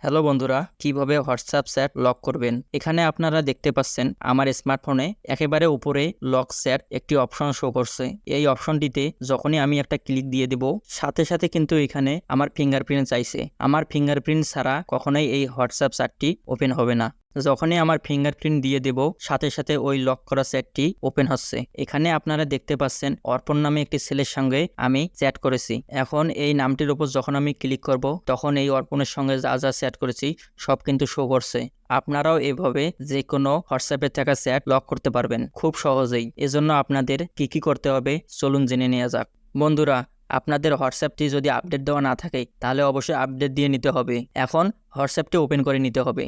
Hello বন্ধুরা, কিভাবে WhatsApp chat lock করবেন। এখানে আপনারা দেখতে পাচ্ছেন আমার স্মার্টফোনে একেবারে উপরে লক চ্যাট একটি অপশন শো করছে। এই অপশনটিতে যখনই আমি একটা ক্লিক দিয়ে দেব, সাথে সাথে কিন্তু এখানে আমার ফিঙ্গারপ্রিন্ট চাইছে। আমার ফিঙ্গারপ্রিন্ট ছাড়া কখনোই এই হোয়াটসঅ্যাপ চ্যাটটি ওপেন হবে না। যখনই আমার ফিঙ্গারপ্রিন্ট দিয়ে দেব, সাথে সাথে ওই লক করা চ্যাটটি ওপেন হচ্ছে। এখানে আপনারা দেখতে পাচ্ছেন অর্পণ নামে একটি ছেলের সঙ্গে আমি চ্যাট করেছি। এখন এই নামটির উপর যখন আমি ক্লিক করব, তখন এই অর্পণের সঙ্গে যা যা চ্যাট করেছি সব কিন্তু শো করছে। আপনারাও এভাবে যে কোনো হোয়াটসঅ্যাপে থাকা চ্যাট লক করতে পারবেন খুব সহজেই। এজন্য আপনাদের কি কি করতে হবে চলুন জেনে নেওয়া যাক। বন্ধুরা, আপনাদের হোয়াটসঅ্যাপটি যদি আপডেট দেওয়া না থাকে তাহলে অবশ্যই আপডেট দিয়ে নিতে হবে। এখন হোয়াটসঅ্যাপটি ওপেন করে নিতে হবে।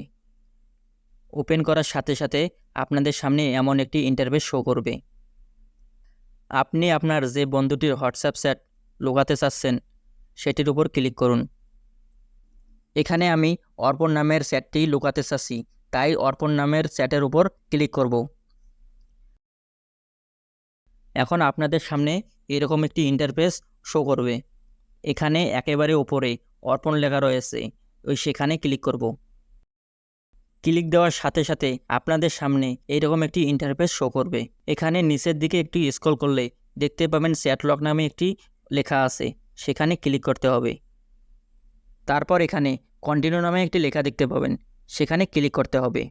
ওপেন করার সাথে সাথে আপনাদের সামনে এমন একটি ইন্টারফেস শো করবে। আপনি আপনার যে বন্ধুটির হোয়াটসঅ্যাপ চ্যাট লুকাতে চাচ্ছেন সেটির উপর ক্লিক করুন। এখানে আমি অর্পণ নামের চ্যাটটি লুকাতে চাচ্ছি, তাই অর্পণ নামের চ্যাটের উপর ক্লিক করব। এখন আপনাদের সামনে এরকম একটি ইন্টারফেস শো করবে। এখানে একেবারে উপরে অর্পণ লেখা রয়েছে, সেখানে ক্লিক করব। ক্লিক দেওয়ার সাথে সাথে আপনাদের সামনে এইরকম একটি ইন্টারফেস শো করবে। এখানে নিচের দিকে একটু স্ক্রল করলে দেখতে পাবেন চ্যাট লক নামে একটি লেখা আছে, সেখানে ক্লিক করতে হবে। তারপর এখানে কন্টিনিউ নামে একটি লেখা দেখতে পাবেন, সেখানে ক্লিক করতে হবে।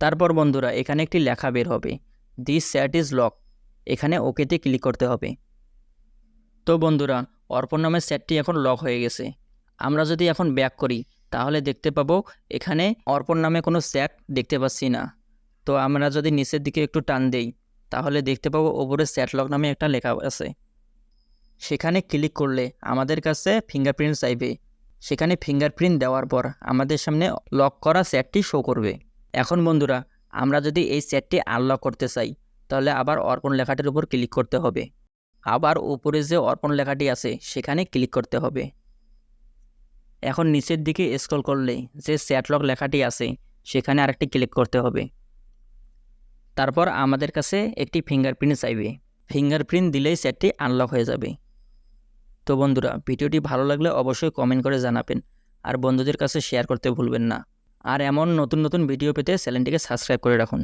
তারপর বন্ধুরা এখানে একটি লেখা বের হবে, দিস চ্যাট ইজ লক। এখানে ওকেতে ক্লিক করতে হবে। তো বন্ধুরা, অর্পণ নামের চ্যাটটি এখন লক হয়ে গেছে। আমরা যদি এখন ব্যাক করি তাহলে দেখতে পাবো এখানে অর্পণ নামে কোনো চ্যাট দেখতে পাচ্ছি না। তো আমরা যদি নিচের দিকে একটু টান দেই তাহলে দেখতে পাবো ওপরে চ্যাট লক নামে একটা লেখা আছে, সেখানে ক্লিক করলে আমাদের কাছে ফিঙ্গারপ্রিন্ট চাইবে। সেখানে ফিঙ্গারপ্রিন্ট দেওয়ার পর আমাদের সামনে লক করা চ্যাটটি শো করবে। এখন বন্ধুরা, আমরা যদি এই চ্যাটটি আনলক করতে চাই তাহলে আবার অর্পণ লেখাটির উপর ক্লিক করতে হবে। আবার উপরে যে অর্পণ লেখাটি আছে সেখানে ক্লিক করতে হবে। এখন নিচের দিকে স্ক্রল করলে যে চ্যাট লক লেখাটি আছে সেখানে আরেকটি ক্লিক করতে হবে। তারপর আমাদের কাছে একটি ফিঙ্গারপ্রিন্ট চাইবে। ফিঙ্গারপ্রিন্ট দিলেই চ্যাটটি আনলক হয়ে যাবে। তো বন্ধুরা, ভিডিওটি ভালো লাগলে অবশ্যই কমেন্ট করে জানাবেন, আর বন্ধুদের কাছে শেয়ার করতে ভুলবেন না। আর এমন নতুন নতুন ভিডিও পেতে চ্যানেলটিকে সাবস্ক্রাইব করে রাখুন।